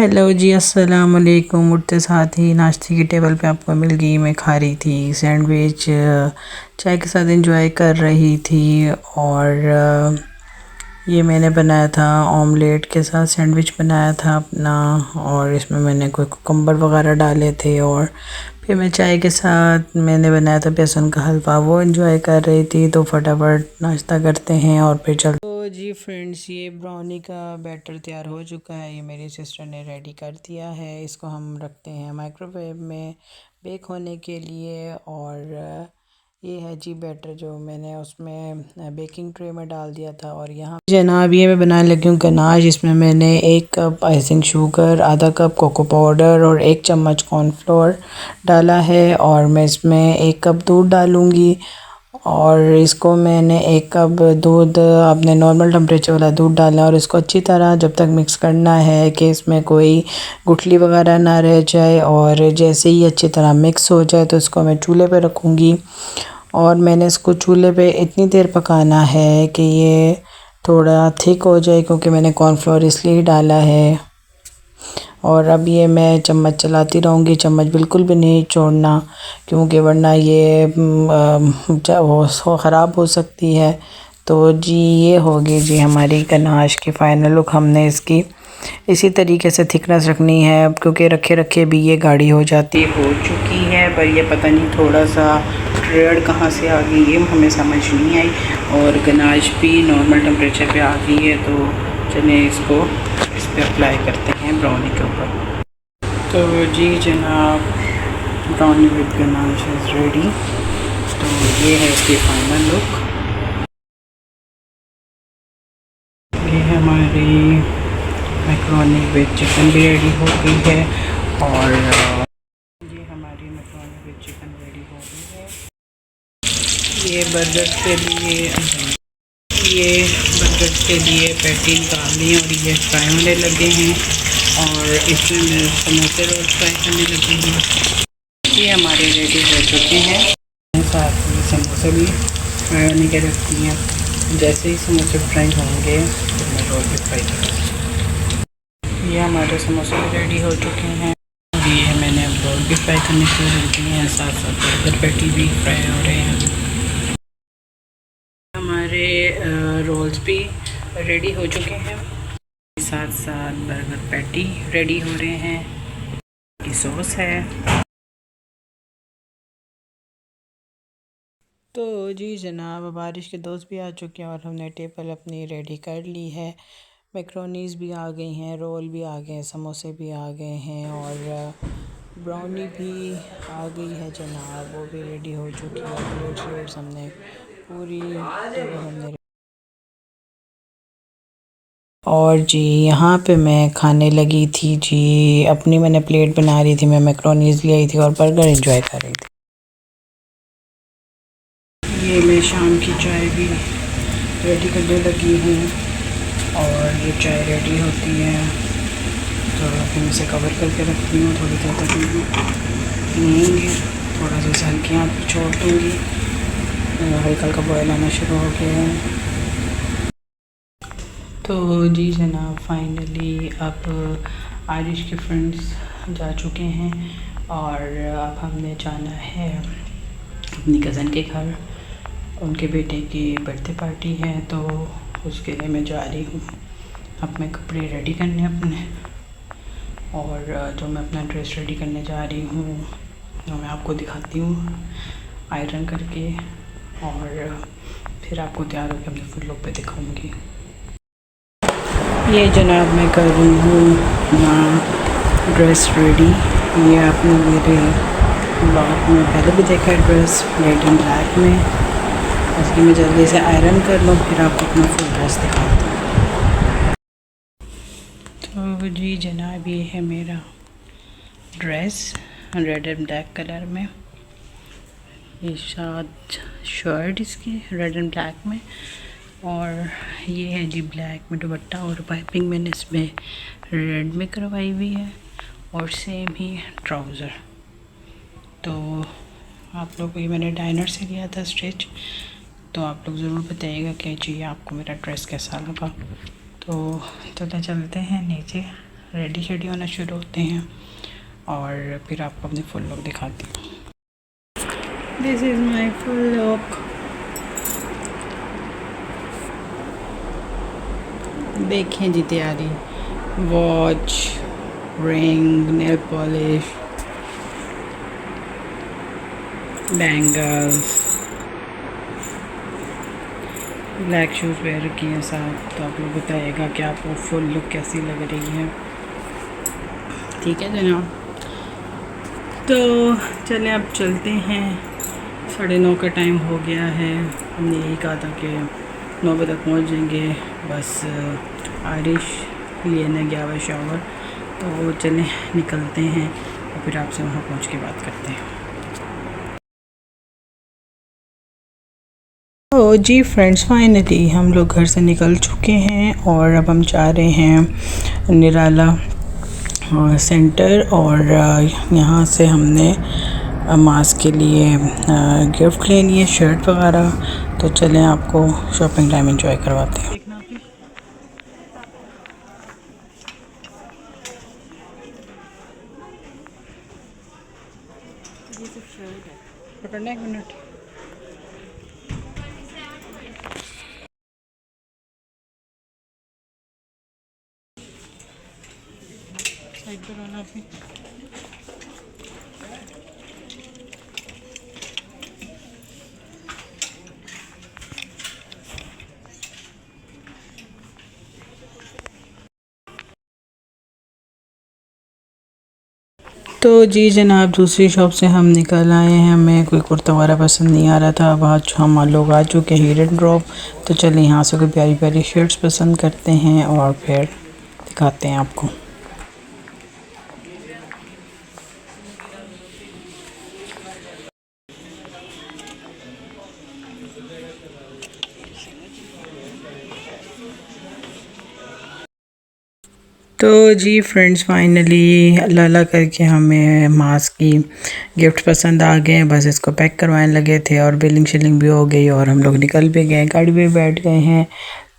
Hello जी, अस्सलाम वालेकुम। उठते साथ ही नाश्ते की टेबल पे आपको मिल गई। मैं खा रही थी सैंडविच, चाय के साथ एंजॉय कर रही थी। और ये मैंने बनाया था ऑमलेट के साथ सैंडविच बनाया था अपना। और इसमें मैंने कोई कुकम्बर वगैरह डाले थे। और फिर मैं चाय के साथ मैंने बनाया था बेसन का हलवा, वो एंजॉय कर रही थी। तो फटाफट नाश्ता करते हैं और फिर चलते। तो जी फ्रेंड्स, ये ब्राउनी का बैटर तैयार हो चुका है। ये मेरी सिस्टर ने रेडी कर दिया है। इसको हम रखते हैं माइक्रोवेव में बेक होने के लिए। और ये है जी बैटर जो मैंने उसमें बेकिंग ट्रे में डाल दिया था। और यहाँ जनाब ये मैं बनाने लगी हूँ गनाश। इसमें मैंने 1 कप आइसिंग शुगर, आधा कप कोको पाउडर और 1 चम्मच कॉर्नफ्लोर डाला है। और मैं इसमें 1 कप दूध डालूँगी। और इसको मैंने 1 कप दूध, आपने नॉर्मल टेम्परेचर वाला दूध डालना है। और इसको अच्छी तरह जब तक मिक्स करना है कि इसमें कोई गुठली वगैरह ना रह जाए। और जैसे ही अच्छी तरह मिक्स हो जाए तो इसको मैं चूल्हे पे रखूँगी। और मैंने इसको चूल्हे पे इतनी देर पकाना है कि ये थोड़ा थिक हो जाए, क्योंकि मैंने कॉर्नफ्लोर इसलिए डाला है। और अब ये मैं चम्मच चलाती रहूँगी, चम्मच बिल्कुल भी नहीं छोड़ना, क्योंकि वरना ये वो ख़राब हो सकती है। तो जी ये होगी जी हमारी गनाश की फ़ाइनल लुक। हमने इसकी इसी तरीके से थिकनेस रखनी है, अब क्योंकि रखे रखे भी ये गाढ़ी हो जाती हो चुकी है। पर ये पता नहीं थोड़ा सा रेड कहाँ से आ गई, ये हमें समझ नहीं आई। और गनाश भी नॉर्मल टेम्परेचर पे आ गई है। तो चलिए इसको इस पर अप्लाई करते हैं ब्राउनी के ऊपर। तो जी जनाब, brownie with ganache is ready. तो ये है इसकी फाइनल लुक। ये हमारी मैक्रोनी विद चिकन भी रेडी हो गई है। और ये हमारी मैक्रोनी विद चिकन रेडी हो गई है। ये बर्गर के लिए पैटी निकालनी है और ये फ्राई होने लगे हैं। और इसमें मैं समोसे रोल फ्राई करने लगी हूँ। ये हमारे रेडी हो चुके हैं। साथ ही समोसे भी फ्राई होने के रखती हैं। जैसे ही समोसे फ्राई होंगे तो मैं रोल भी फ्राई करूँगी। ये हमारे समोसे भी रेडी हो चुके हैं। ये मैंने अब रोल भी फ्राई करने शुरू कर दिए हैं, साथ साथ बर्गर पैटी भी फ्राई हो रहे हैं। हमारे रोल्स भी रेडी हो चुके हैं, साथ साथ बर्गर पैटी रेडी हो रहे हैं। की सॉस है। तो जी जनाब, बारिश के दोस्त भी आ चुके हैं और हमने टेबल अपनी रेडी कर ली है। मैक्रोनीज़ भी आ गई हैं, रोल भी आ गए हैं, समोसे भी आ गए हैं। और ब्राउनी भी आ गई है जनाब, वो भी रेडी हो चुकी है। प्लेट्स हमने पूरी टेबल हमने। और जी यहाँ पे मैं खाने लगी थी जी, अपनी मैंने प्लेट बना रही थी, मैं मैक्रोनीज़ ले आई थी और बर्गर एंजॉय कर रही थी। ये मैं शाम की चाय भी रेडी करने लगी हूँ। और ये चाय रेडी होती है तो फिर इसे कवर करके रखती हूँ थोड़ी देर तक पियेंगे। थोड़ा सा इसे हल्की आँच पे छोड़ दूँगी। हल्का हल्का बॉयल आना शुरू हो गया है। तो जी जनाब, फाइनली अब आरिश के फ्रेंड्स जा चुके हैं। और अब हमने जाना है अपनी कज़न के घर। उनके बेटे की बर्थडे पार्टी है, तो उसके लिए मैं जा रही हूँ अपने कपड़े रेडी करने अपने। और जो मैं अपना ड्रेस रेडी करने जा रही हूँ वो मैं आपको दिखाती हूँ आयरन करके। और फिर आपको तैयार होकर अपने फुल लुक पे दिखाऊँगी। ये जनाब मैं कर रही हूँ अपना ड्रेस रेडी। ये आपने मेरे ब्लॉग में पहले भी देखा है, ड्रेस रेड एंड ब्लैक में। इसकी मैं जल्दी से आयरन कर लूँ, फिर आपको अपना फुल ड्रेस दिखाती हूँ। तो जी जनाब, ये है मेरा dress red and black colour में। ये साथ शर्ट इसकी रेड एंड ब्लैक में। और ये है जी ब्लैक में दुपट्टा, और पाइपिंग मैंने इसमें रेड में करवाई हुई है। और सेम ही ट्राउज़र। तो आप लोग, ये मैंने डाइनर से लिया था स्टिच। तो आप लोग ज़रूर बताइएगा कि जी आपको मेरा ड्रेस कैसा लगा। तो चलते हैं नीचे रेडी शेडी होना शुरू होते हैं और फिर आपको अपने फुल लुक दिखाती हूँ। This is my full look. देखें जी तैयारी, watch, ring, nail polish, bangles, black shoes wear रखी हैं साथ। तो आप लोग बताइएगा कि आपको फुल लुक कैसी लग रही है। ठीक है जनाब, तो चलें अब चलते हैं। 9:30 का टाइम हो गया है। हमने यही कहा था कि 9 बजे तक पहुँच जाएंगे। बस आरिश लेने गया हुआ शावर, तो चलें निकलते हैं और फिर आपसे वहाँ पहुँच के बात करते हैं। तो जी फ्रेंड्स, फाइनली हम लोग घर से निकल चुके हैं और अब हम जा रहे हैं निराला सेंटर। और यहाँ से हमने मास के लिए गिफ्ट लेनी है, शर्ट वगैरह। तो चलें आपको शॉपिंग टाइम एंजॉय करवाते हैं। पकड़ना 1 मिनट। साइड पर आना अभी। तो जी जनाब, दूसरी शॉप से हम निकल आए हैं। हमें कोई कुर्ता वगैरह पसंद नहीं आ रहा था। अब आज हम लोग आ चुके हैं हीर एंड ड्रॉप। तो चलिए यहाँ से कोई प्यारी प्यारी शर्ट्स पसंद करते हैं और फिर दिखाते हैं आपको। तो जी फ्रेंड्स, फाइनली अल्लाह अल्लाह करके हमें मास्क की गिफ्ट पसंद आ गए। बस इसको पैक करवाने लगे थे और बिलिंग शिलिंग भी हो गई और हम लोग निकल भी गए, गाड़ी में बैठ गए हैं।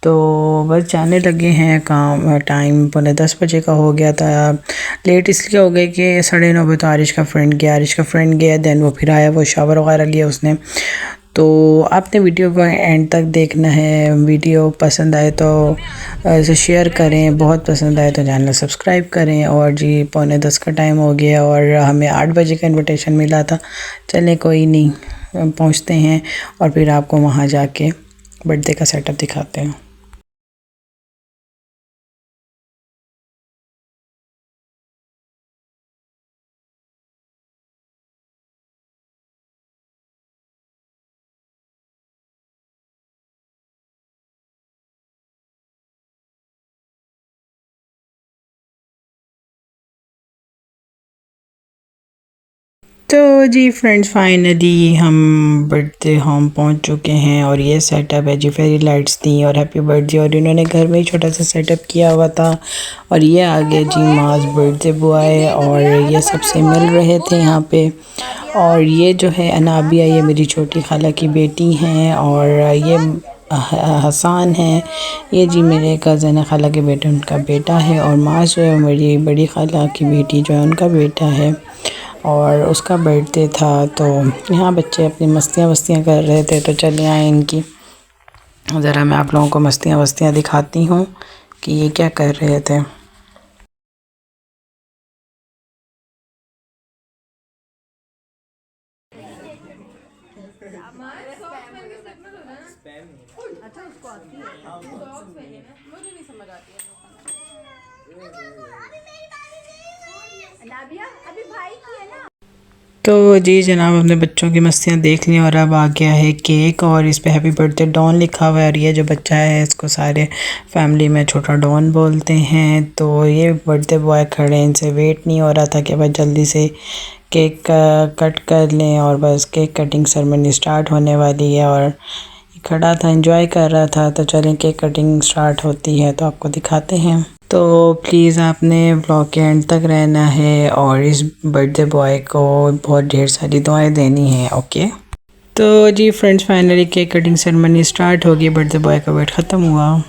तो बस जाने लगे हैं। काम टाइम 9:45 बजे का हो गया था। लेट इसलिए हो गए कि 9:30 बजे तो आरिश का फ्रेंड गया। दैन वो फिर आया, वो शावर वगैरह लिया उसने। तो आपने वीडियो को एंड तक देखना है। वीडियो पसंद आए तो इसे शेयर करें, बहुत पसंद आए तो चैनल सब्सक्राइब करें। और जी 9:45 का टाइम हो गया और हमें 8 बजे का इनविटेशन मिला था। चलें कोई नहीं, पहुंचते हैं और फिर आपको वहां जाके बर्थडे का सेटअप दिखाते हैं। तो जी फ्रेंड्स, फाइनली हम बर्थडे होम पहुंच चुके हैं और ये सेटअप है जी। फेरी लाइट्स थी और हैप्पी बर्थडे, और इन्होंने घर में ही छोटा सा सेटअप किया हुआ था। और ये आगे जी मास बर्थडे बॉय और ये सबसे मिल रहे थे यहाँ पे। और ये जो है अनाबिया, ये मेरी छोटी खाला की बेटी हैं। और ये हसान है, ये जी मेरे कज़न खाला के बेटे उनका बेटा है। और मास जो है मेरी बड़ी खाला की बेटी जो है उनका बेटा है और उसका बर्थडे था। तो यहाँ बच्चे अपनी मस्तियाँ कर रहे थे। तो चलिए आए इनकी ज़रा मैं आप लोगों को मस्तियाँ दिखाती हूँ कि ये क्या कर रहे थे। अभी भाई की है ना। तो जी जनाब, हमने बच्चों की मस्तियाँ देख ली और अब आ गया है केक और इस पे हैप्पी बर्थडे डॉन लिखा हुआ है। और ये जो बच्चा है इसको सारे फैमिली में छोटा डॉन बोलते हैं। तो ये बर्थडे बॉय खड़े हैं, इनसे वेट नहीं हो रहा था कि बस जल्दी से केक कट कर लें और बस केक कटिंग सेरेमनी स्टार्ट होने वाली है। और खड़ा था, एंजॉय कर रहा था। तो चलें केक कटिंग स्टार्ट होती है तो आपको दिखाते हैं। तो प्लीज़ आपने ब्लॉग के एंड तक रहना है और इस बर्थडे बॉय को बहुत ढेर सारी दुआएं देनी है। ओके, तो जी friends, finally cake cutting ceremony start होगी। बर्थडे बॉय का वेट ख़त्म हुआ।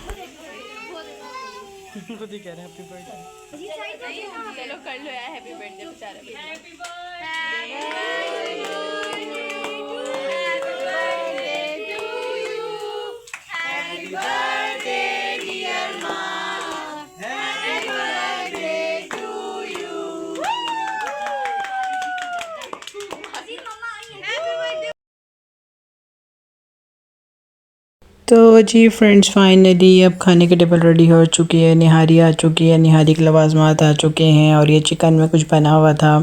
चलो कर लो यार, हैप्पी बर्थडे बेचारा। तो जी फ्रेंड्स, फाइनली अब खाने की टेबल रेडी हो चुकी है, निहारी आ चुकी है, निहारी के लवाजमात आ चुके हैं। और ये चिकन में कुछ बना हुआ था,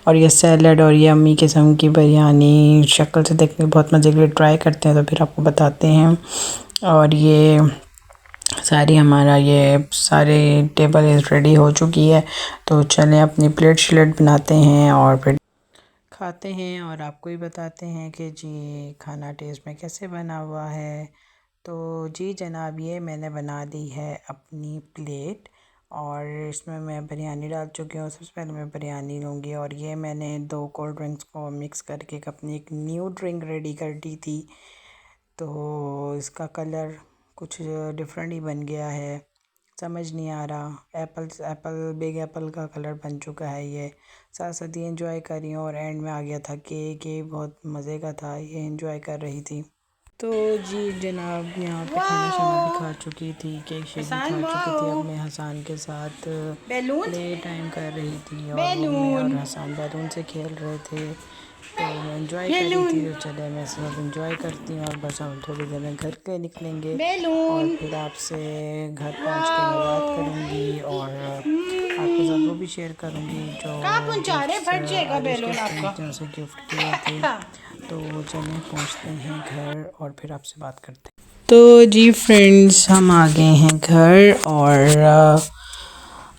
और ये सैलड, और ये अम्मी किस्म की बिरयानी। शक्ल से देखने में बहुत मज़े के लिए ट्राई करते हैं तो फिर आपको बताते हैं। और ये सारी हमारा ये सारे टेबल रेडी हो चुकी है। तो चलें अपनी प्लेट श्लेट बनाते हैं और फिर खाते हैं और आपको ही बताते हैं कि जी खाना टेस्ट में कैसे बना हुआ है। तो जी जनाब, ये मैंने बना दी है अपनी प्लेट, और इसमें मैं बिरयानी डाल चुकी हूँ। सबसे पहले मैं बिरयानी लूँगी, और ये मैंने 2 कोल्ड ड्रिंक्स को मिक्स करके अपनी एक न्यू ड्रिंक रेडी कर दी थी। तो इसका कलर कुछ डिफरेंट ही बन गया है, समझ नहीं आ रहा। एप्पल बिग एप्पल का कलर बन चुका है ये। साथ साथ ये एंजॉय कर रही हूँ, और एंड में आ गया था केक। ये बहुत मज़े का था, ये एंजॉय कर रही थी। तो जी जनाब, यहाँ पे खाना शाना भी खा चुकी थी, केक शेक भी खा चुकी थी। अब मैं हसान के साथ प्ले टाइम कर रही थी, और मैं और हसान बैलून से खेल रहे थे। तो मैं एंजॉय कर रही थी। तो चले मैं सब एंजॉय करती हूँ, और बस हम थोड़ी देर में घर के निकलेंगे, और फिर आपसे घर पहुँच के मैं बात करूँगी, और आपके साथ वो भी शेयर करूँगी जो उसे गिफ्ट किए थे। तो चलें पहुँचते हैं घर, और फिर आपसे बात करते हैं। तो जी फ्रेंड्स, हम आ गए हैं घर, और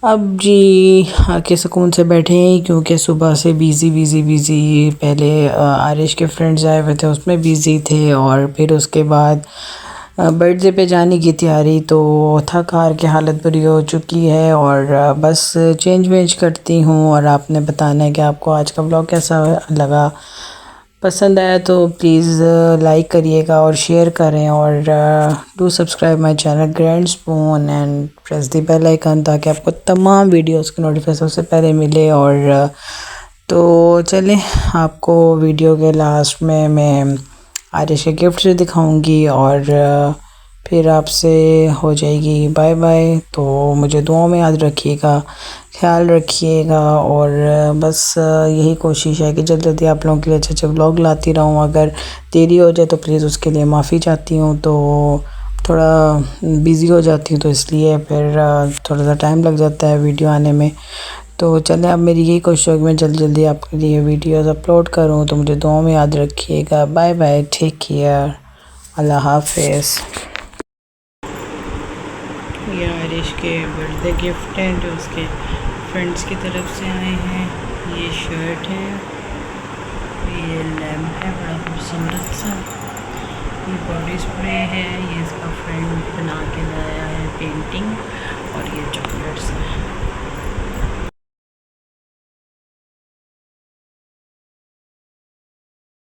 अब जी आके सुकून से बैठे हैं, क्योंकि सुबह से बिज़ी पहले आरिश के फ्रेंड्स आए हुए थे, उसमें बिज़ी थे, और फिर उसके बाद बर्थडे पे जाने की तैयारी। तो थक हार के हालत बुरी हो चुकी है, और बस चेंज वेंज करती हूँ। और आपने बताना है कि आपको आज का व्लॉग कैसा लगा। पसंद आया तो प्लीज़ लाइक करिएगा और शेयर करें, और do subscribe my channel grand spoon, and press the bell icon, ताकि आपको तमाम वीडियोस की नोटिफिकेशन सबसे पहले मिले। और तो चलें, आपको वीडियो के लास्ट में मैं आरिश के गिफ्ट दिखाऊंगी, और फिर आपसे हो जाएगी बाय बाय। तो मुझे दुआओं में याद रखिएगा, ख्याल रखिएगा, और बस यही कोशिश है कि जल्दी जल्दी आप लोगों के लिए अच्छे अच्छे व्लॉग लाती रहूँ। अगर देरी हो जाए तो प्लीज़ उसके लिए माफ़ी चाहती हूँ। तो थोड़ा बिज़ी हो जाती हूँ, तो इसलिए फिर थोड़ा सा टाइम लग जाता है वीडियो आने में। तो चलें, अब मेरी यही कोशिश है कि मैं जल्दी जल्दी आपके लिए वीडियोस अपलोड करूँ। तो मुझे दुआओं में याद रखिएगा। बाय बाय, टेक केयर, अल्लाह हाफिज़। ये आरिश के बर्थडे गिफ्ट हैं जो उसके फ्रेंड्स की तरफ से आए हैं। ये शर्ट है, ये लैम्प है बड़ा खूबसूरत सा, ये बॉडी स्प्रे है, ये इसका फ्रेंड बना के लाया है पेंटिंग, और ये चॉकलेट्स हैं।